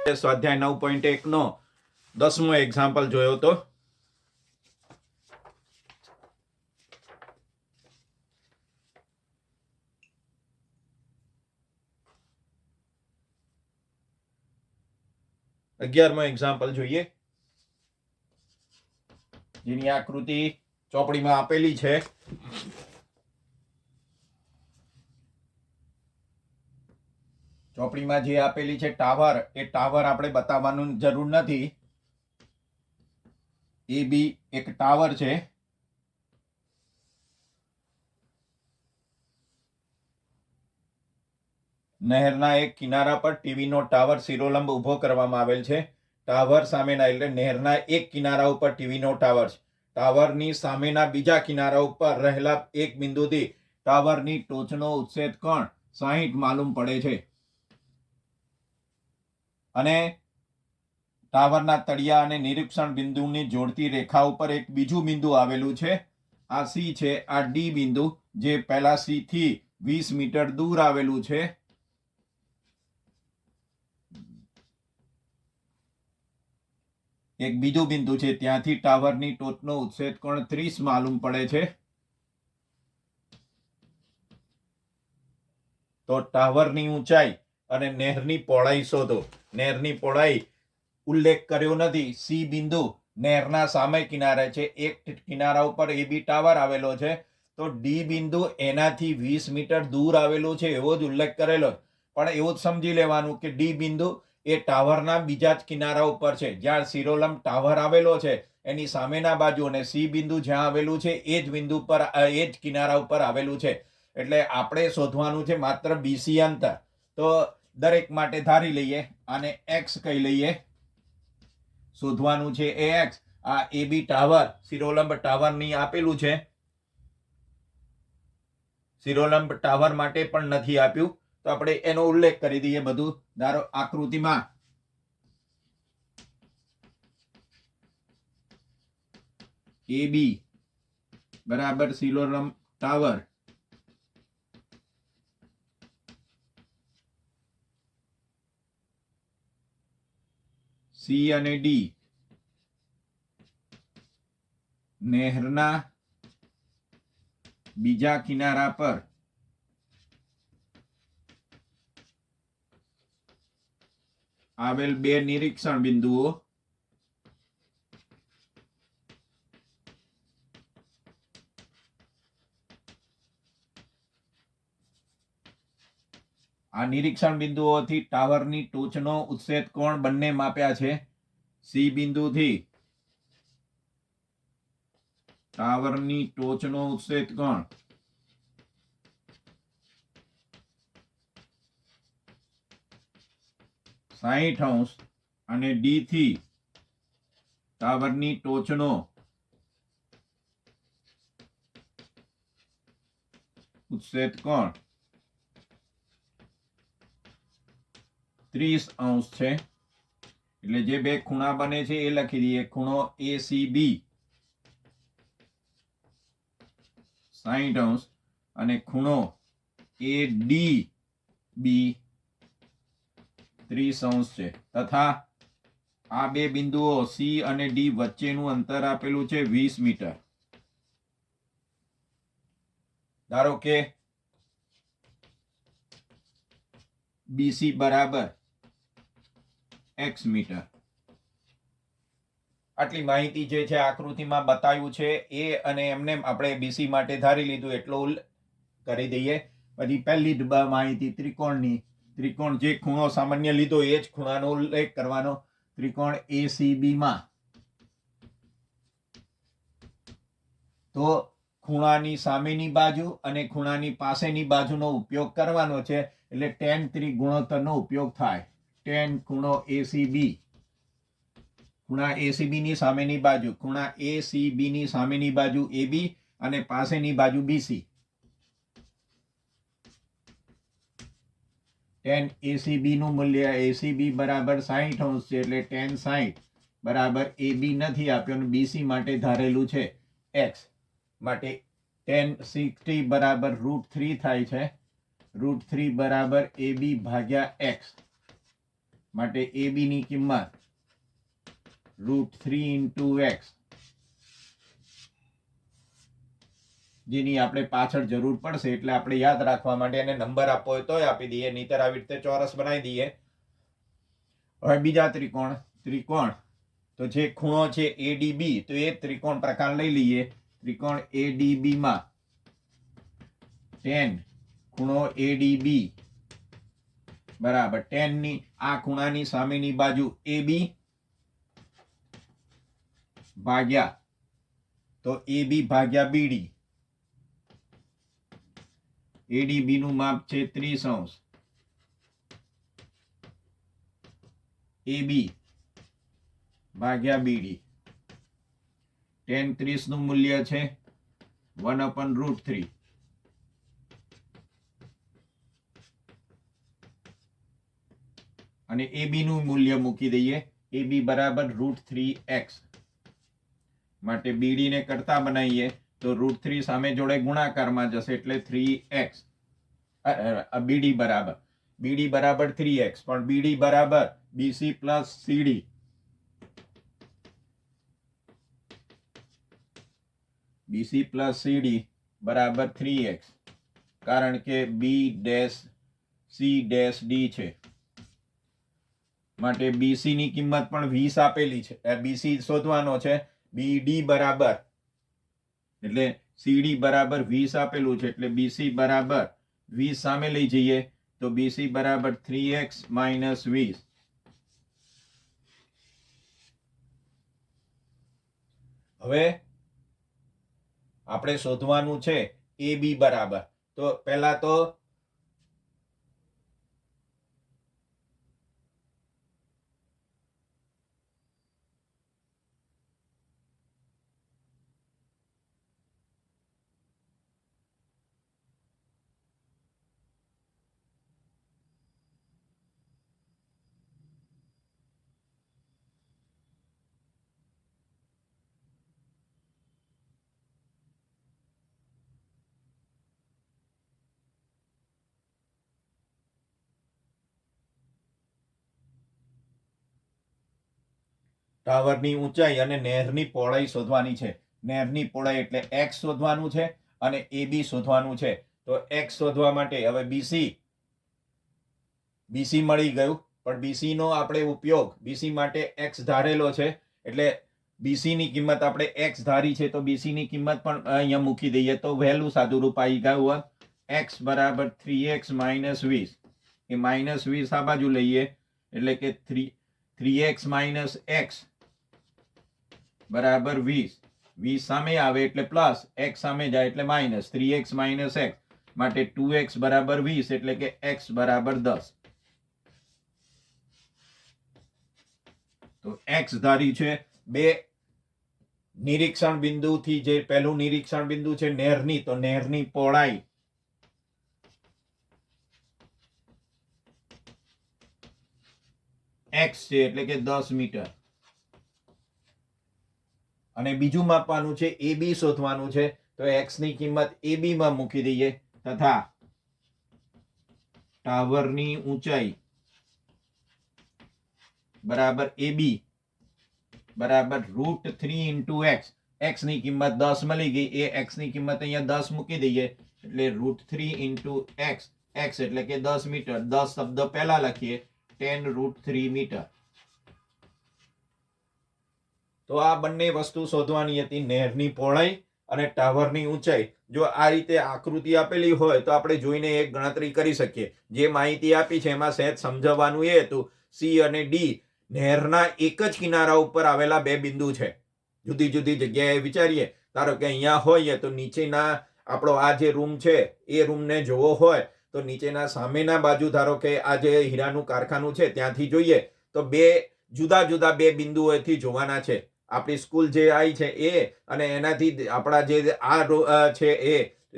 સ્વાધ્યાય 9.1 નો 10મો એક્ઝામ્પલ જોયો તો 11મો એક્ઝામ્પલ જોઈએ, જેની આકૃતિ ચોપડીમાં આપેલી છે. ચોપડીમાં જે આપેલી છે ટાવર, એ ટાવર આપણે બતાવવાનું જરૂર નથી. એ બી એક ટાવર છે. નહેરના એક કિનારા પર ટીવીનો ટાવર શિરોલંબ ઉભો કરવામાં આવેલ છે. ટાવર સામેના એટલે નહેરના એક કિનારા ઉપર ટીવીનો ટાવર છે. ટાવરની સામેના બીજા કિનારા ઉપર રહેલા એક બિંદુથી ટાવરની ટોચનો ઉચ્છેદ કોણ 60 માલુમ પડે છે. અને ટાવરના તળિયા અને નિરીક્ષણ બિંદુની જોડતી રેખા ઉપર એક બીજું બિંદુ આવેલું છે. આ સી છે, આ ડી બિંદુ, જે પહેલા સી થી 20 મીટર દૂર આવેલું છે. એક બીજું બિંદુ છે, ત્યાંથી ટાવરની ટોચનો ઉચ્છેદ કોણ 30 માલુમ પડે છે. તો ટાવરની ઊંચાઈ અને નહેરની પહોળાઈ શોધો. નહેરની પહોળાઈ ઉલ્લેખ કર્યો નથી. સી બિંદુ નહેરના સામે કિનારે છે, એક કિનારા ઉપર એ બી ટાવર આવેલો છે. તો ડી બિંદુ એનાથી 20 મીટર દૂર આવેલું છે એવો જ ઉલ્લેખ કરેલો, પણ એવું જ સમજી લેવાનું કે ડી બિંદુ એ ટાવરના બીજા જ કિનારા ઉપર છે. જ્યાં શિરોલંબ ટાવર આવેલો છે એની સામેના બાજુ, અને સી બિંદુ જ્યાં આવેલું છે એ જ બિંદુ પર, એ જ કિનારા ઉપર આવેલું છે. એટલે આપણે શોધવાનું છે માત્ર બીસી અંતર. તો દરેક માટે ધારી લઈએ, આને એક્સ કહી લઈએ. શોધવાનું છે એ એક્સ. આ એ બી ટાવર શિરોલંબ ટાવરની આપેલું છે. શિરોલંબ ટાવર માટે પણ નથી આપ્યું, તો આપણે એનો ઉલ્લેખ કરી દઈએ બધું. ધારો આકૃતિમાં એ બી બરાબર શિરોલંબ ટાવર, સી અને ડી નહેરના બીજા કિનારા પર આવેલ બે નિરીક્ષણ બિંદુઓ, આ નિરીક્ષણ બિંદુઓથી ટાવરની ટોચનો ઉચ્છેદ કોણ બંને માપ્યા છે. સી બિંદુથી ટાવરની ટોચનો ઉચ્છેદ કોણ 60° અને ડી થી ટાવરની ટોચનો ઉચ્છેદ કોણ 30° છે. એટલે જે બે ખૂણા બને છે એ લખી દઈએ. ખૂણો એસીબી 60° અને ખૂણો એડીબી 30° છે. તથા આ બે બિંદુઓ સી અને ડી વચ્ચેનું અંતર આપેલું છે 20 મીટર. ધારો કે બીસી બરાબર x મીટર. આટલી માહિતી જે છે આકૃતિમાં બતાવ્યું છે એ, અને એમને આપણે બીસી માટે ધારી લીધું એટલો કરી દઈએ. પછી પહેલી જ માહિતી ત્રિકોણની. ત્રિકોણ જે ખૂણો સામાન્ય લીધો એ જ ખૂણાનો ઉલ્લેખ કરવાનો. ત્રિકોણ એસીબી માં તો ખૂણાની સામેની બાજુ અને ખૂણાની પાસેની બાજુનો ઉપયોગ કરવાનો છે. એટલે tan ત્રિગુણોત્તરનો ઉપયોગ થાય. tan ખૂણો એસીબી, ખૂણા એસીબી ની સામેની બાજુ, ખૂણા એસીબી ની સામેની બાજુ એબી અને પાસેની બાજુ બીસી. tan એસીબી નું મૂલ્ય એસીબી બરાબર 60° છે, એટલે tan 60 બરાબર એબી નથી આપ્યો અને બીસી માટે ધારેલું છે x. માટે tan 60 બરાબર √3 થાય છે. √3 બરાબર એબી ભાગ્યા x. માટે AB ની કિંમત √3 ઇન્ટુ x, જેની આપણે પાછળ જરૂર પડશે એટલે આપણે યાદ રાખવા માટે એને નંબર આપવો હોય તોય આપી દઈએ, નહીતર આવી રીતે ચોરસ બનાવી દઈએ. હવે બીજા ત્રિકોણ તો જે ખૂણો છે ADB, તો એ ત્રિકોણ પ્રકાર લઈ લઈએ. ત્રિકોણ ADB માં tan ખૂણો ADB બરાબર tan ની આ ખૂણાની સામેની બાજુ AB ભાગ્યા તો AB ભાગ્યા BD. ADB નું માપ છે 30°, AB ભાગ્યા BD. tan 30 નું મૂલ્ય છે 1/√3. અને AB નું મૂલ્ય મૂકી દઈએ, AB બરાબર √3x. માટે BD ને કરતા બનાવીએ તો √3 સામે જોડે ગુણાકારમાં જશે એટલે 3x. BD બરાબર 3x, પણ BD બરાબર BC plus CD. BC plus CD બરાબર 3x, કારણ કે B'(C')D છે. માટે BC ની કિંમત પણ 20 આપેલી છે. BC શોધવાનો છે. BD બરાબર એટલે CD બરાબર 20 આપેલું છે, એટલે BC બરાબર 20 સામે લઈ જઈએ તો BC બરાબર 3x - 20. હવે આપણે શોધવાનું છે AB બરાબર. તો પહેલા તો ટાવરની ઊંચાઈ અને નહેરની પહોળાઈ શોધવાની છે. નહેરની પહોળાઈ એટલે x શોધવાનું છે અને AB શોધવાનું છે. તો x શોધવા માટે હવે BC મળી ગયું, પણ BC નો આપણે ઉપયોગ BC માટે x ધારેલો છે, એટલે BC ની કિંમત આપણે x ધારી છે તો BC ની કિંમત પણ અહીંયા મૂકી દઈએ તો વહેલું સાદુરૂપ આવી ગયું. x બરાબર 3x - 20. એ -20 આ બાજુ લઈએ એટલે કે 3x - x બરાબર 20. 20 સામે આવે એટલે પ્લસ, x સામે જાય એટલે માઇનસ. 3x - x માટે 2x બરાબર 20, એટલે કે x બરાબર 10. તો x ધારી છે. બે નિરીક્ષણ બિંદુથી જે પહેલું નિરીક્ષણ બિંદુ છે નહેરની, તો નહેરની પહોળાઈ x છે, એટલે કે 10 મીટર. અને બીજું માપવાનું છે AB શોધવાનું છે, તો x ની કિંમત AB માં મૂકી દઈએ તથા ટાવરની ઊંચાઈ બરાબર AB બરાબર √3 ઇન્ટુ x. x ની કિંમત 10 મળી ગઈ, એ x ની કિંમત અહીંયા 10 મૂકી દઈએ એટલે √3 ઇન્ટુ x. x એટલે કે 10 મીટર. 10 શબ્દ પહેલા લખીએ, 10√3 મીટર. તો આ બંને વસ્તુ શોધવાની હતી, નહેરની પહોળાઈ અને ટાવરની ઊંચાઈ. જો આ રીતે આકૃતિ આપેલી હોય તો આપણે જોઈને એક ગણતરી કરી શકીએ. જે માહિતી આપી છે એમાં સહેજ સમજાવવાનું એ હતું, C અને D નહેરના એક જ કિનારા ઉપર આવેલા બે બિંદુ છે. જુદી જુદી જગ્યાએ વિચારીએ, ધારો કે અહીંયા હોઈએ તો નીચેના આપણો આ જે રૂમ છે એ રૂમને જોવો હોય તો નીચેના સામેના બાજુ ધારો કે આ જે હીરાનું કારખાનું છે ત્યાંથી જોઈએ તો બે જુદા જુદા બે બિંદુઓથી જોવાના છે. આપણી સ્કૂલ જે આવી છે એ અને એનાથી આપણા જે આ છે એ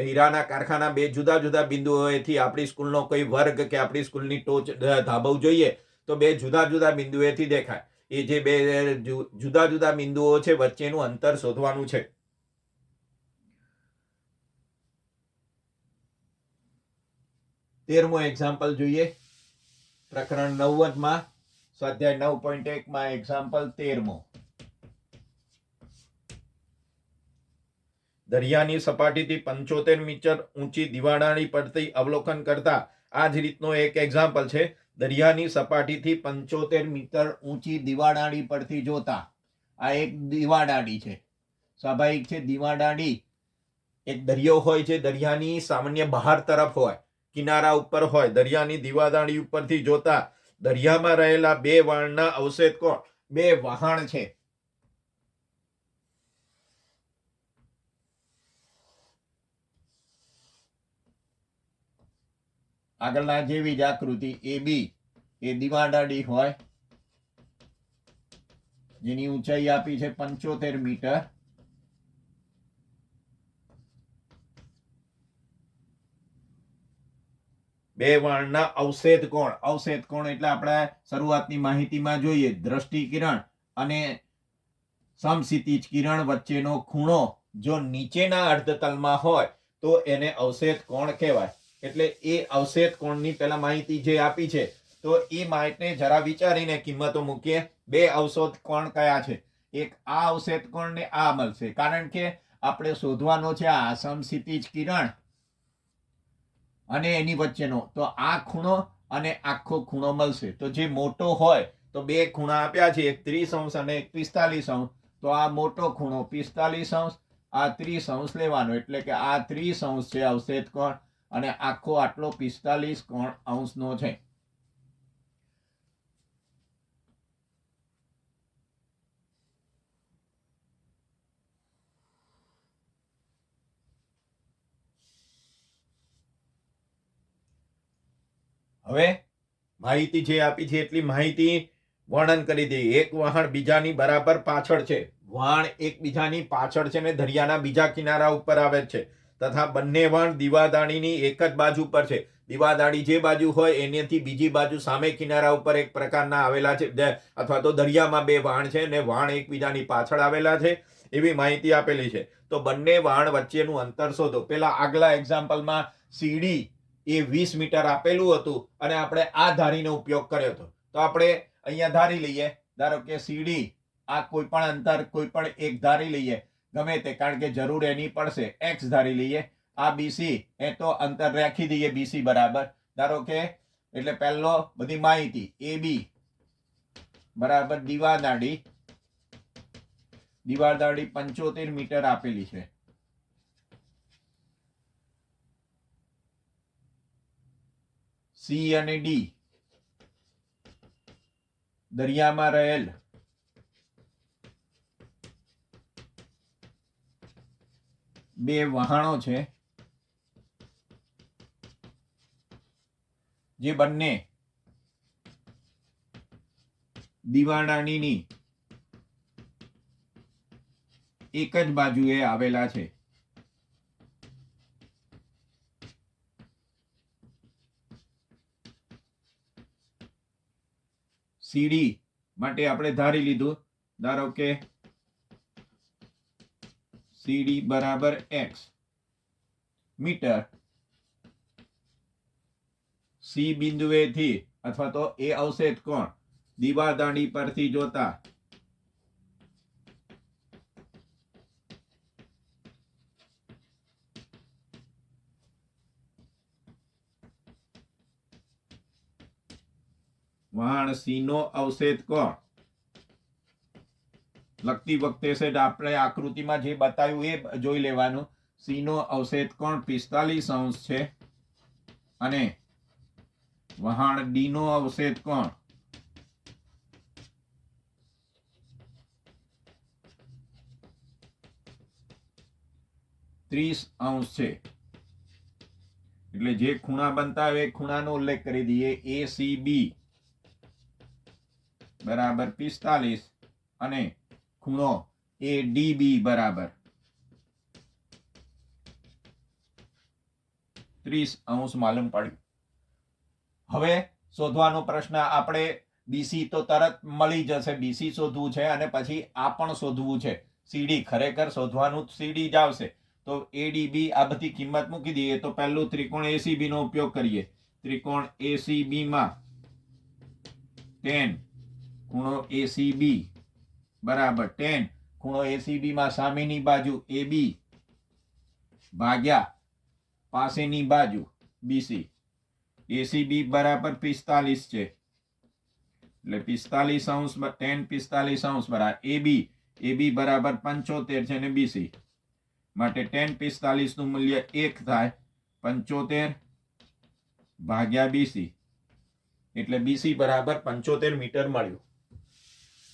હીરાના કારખાના બે જુદા જુદા બિંદુઓથી આપણી સ્કૂલનો કોઈ વર્ગ કે આપણી સ્કૂલની ટોચ ધાબો જોઈએ તો બે જુદા જુદા બિંદુએથી દેખાય. એ જે બે જુદા જુદા બિંદુઓ છે વચ્ચેનું અંતર શોધવાનું છે. તેરમો એક્ઝામ્પલ જોઈએ. પ્રકરણ 90 માં સ્વાધ્યાય 9.1 માં એક્ઝામ્પલ 13મો. દરિયાની સપાટીથી 75 મીટર ઊંચી દિવાડાળી પરથી અવલોકન કરતા આ જ રીતનો એક એક્ઝામ્પલ છે. દરિયાની સપાટીથી 75 મીટર ઊંચી દિવાડાળી પરથી જોતા આ એક દિવાડાળી છે. સ્વાભાવિક છે, દિવાડાળી એક દરિયો હોય છે, દરિયાની સામાન્ય બહાર તરફ હોય, કિનારા ઉપર હોય. દરિયાની દિવાડાળી ઉપરથી જોતા દરિયામાં રહેલા બે વહાણના અવશેષ કોણ? બે વહાણ છે. આગળના જેવી જ આકૃતિ AB એ દિવાડાળી હોય, જેની ઊંચાઈ આપી છે 75 મીટર. બે વહાણના અવશેષ કોણ? અવશેષ કોણ એટલે આપણે શરૂઆતની માહિતીમાં જોઈએ, દ્રષ્ટિ કિરણ અને સમક્ષિતિજ કિરણ વચ્ચેનો ખૂણો જો નીચેના અર્ધતલમાં હોય તો એને અવશેષ કોણ કહેવાય. એટલે એ અવશેષ કોણની પહેલા માહિતી જે આપી છે, તો એ માહિતી જરા વિચારીને કિંમતો મૂકીએ. બે અવશેષ કોણ કયા છે? એક આ અવશેષ કોણ ને આ મળશે, કારણ કે આપણે શોધવાનો છે આ સમક્ષિતિજ કિરણ અને એની વચ્ચેનો. તો આ ખૂણો અને આખો ખૂણો મળશે. તો જે મોટો હોય તો બે ખૂણા આપ્યા છે, એક 30° અને એક 45°. તો આ મોટો ખૂણો 45°, આ 30° લેવાનો, એટલે કે આ 30° છે અવશેષ કોણ અને આખો આટલો 45° નો છે. હવે માહિતી જે આપી છે એટલી માહિતી વર્ણન કરી દઈએ. એક વહાણ બીજાની બરાબર પાછળ છે. વહાણ એકબીજાની પાછળ છે ને દરિયાના બીજા કિનારા ઉપર આવે છે, તથા બંને વહાણ દિવાદાળીની એક જ બાજુ પર છે. દિવાદાળી જે બાજુ હોય એનાથી બીજી બાજુ સામે કિનારા ઉપર એક પ્રકારના આવેલા છે, અથવા તો દરિયામાં બે વહાણ છે ને વહાણ એકબીજાની પાછળ આવેલા છે, એવી માહિતી આપેલી છે. તો બંને વહાણ વચ્ચેનું અંતર શોધો. પેલા આગલા એક્ઝામ્પલમાં સીડી એ 20 મીટર આપેલું હતું અને આપણે આ ધારીનો ઉપયોગ કર્યો હતો. તો આપણે અહીંયા ધારી લઈએ, ધારો કે સીડી આ કોઈ પણ અંતર કોઈ પણ એક ધારી લઈએ, ગમે તે, કારણ કે જરૂર એની પડશે. x ધારી લઈએ. આ BC એ તો અંતર રાખી દઈએ BC બરાબર. ધારો કે એટલે પહેલો બધી માહિતી AB બરાબર દિવાદાળી 75 મીટર આપેલી છે. C અને D દરિયામાં રહેલ બે વહાણો છે, જે બંને દિવાદાળીની એક જ બાજુએ આવેલા છે. CD માટે આપણે ધારી લીધું, ધારો કે CD બરાબર x મીટર. C બિંદુએથી અથવા તો એ અવશેષ કોણ દિવાદાળી પરથી જોતા વહાણ C નો અવશેષ કોણ? લખતી વખતે છે આપણે આકૃતિમાં જે બતાવ્યું એ જોઈ લેવાનું. C નો અવશેષ કોણ 45° છે અને વહાણ D નો અવશેષ કોણ 30° છે. એટલે જે ખૂણા બનતા હોય એ ખૂણાનો ઉલ્લેખ કરી દઈએ. ACB બરાબર 45 અને ખૂણો ADB બરાબર 30° માલુમ પડ્યું. હવે શોધવાનો પ્રશ્ન આપણે BC તો તરત મળી જશે, BC શોધવું છે અને પછી આ પણ શોધવું છે. CD ખરેખર શોધવાનું CD જ આવશે. તો ADB આ બધી કિંમત મૂકી દઈએ. તો પહેલું ત્રિકોણ ACB નો ઉપયોગ કરીએ. ત્રિકોણ ACB માં tan ખૂણો ACB બરાબર tan ખૂણો ACB માં સામેની બાજુ AB ભાગ્યા પાસેની બાજુ BC. ACB બરાબર 45 છે એટલે 45 અંશ tan 45 અંશ બરાબર AB બરાબર 75 છે અને BC માટે tan 45 નું મૂલ્ય 1 થાય 75 ભાગ્યા BC એટલે BC બરાબર 75 મીટર મળ્યું.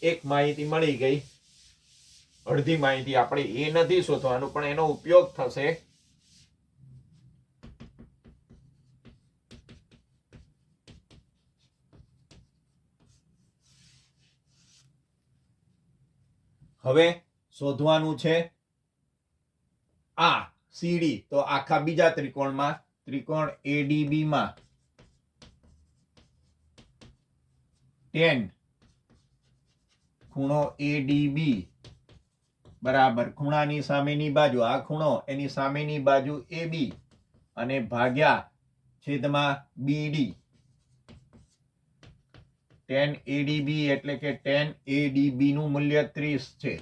એક માહિતી મળી ગઈ. અડધી માહિતી આપણે એ નથી શોધવાનું પણ એનો ઉપયોગ થશે. હવે શોધવાનું છે આ CD તો આખા બીજા ત્રિકોણમાં ત્રિકોણ ADB માં tan ખૂણો ADB બરાબર ખૂણાની સામેની બાજુ આ ખૂણો એની સામેની બાજુ AB અને ભાગ્યા છેદમાં BD. tan ADB એટલે કે tan ADB નું મૂલ્ય 30 છે.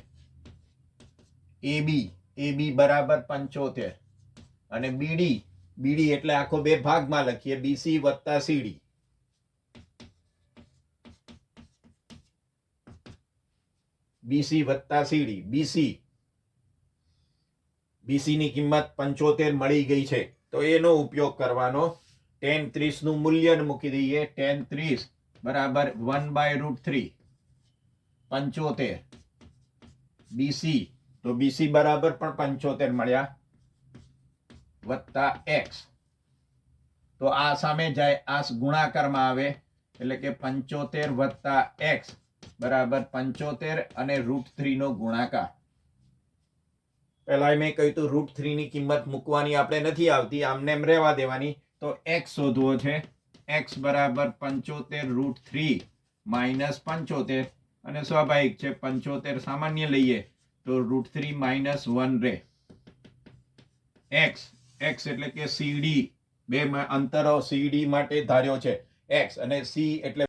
AB બરાબર 75 અને BD એટલે આખો બે ભાગમાં લખીએ BC વત્તા CD. BC વત્તા CD. BC ની કિંમત 75 મળી ગઈ છે તો એનો ઉપયોગ કરવાનો. tan 30 નું મૂલ્ય મૂકી દઈએ. tan 30 બરાબર 1/√3 75 BC તો BC બરાબર પણ 75 મળ્યા વત્તા x તો આ સામે જાય આ ગુણાકારમાં આવે એટલે કે 75 વત્તા x બરાબર 75 અને √3 નો ગુણાકાર. પહેલા મેં કહ્યું હતું √3 ની કિંમત મૂકવાની આપણે નથી આવતી આમને એમ રહેવા દેવાની તો x શોધવો છે. x બરાબર 75 √3 - 75 અને સ્વાભાવિક છે 75 સામાન્ય લઈએ તો √3 - 1 રહે. x એટલે કે CD બે અંતરો CD માટે ધાર્યો છે x અને C એટલે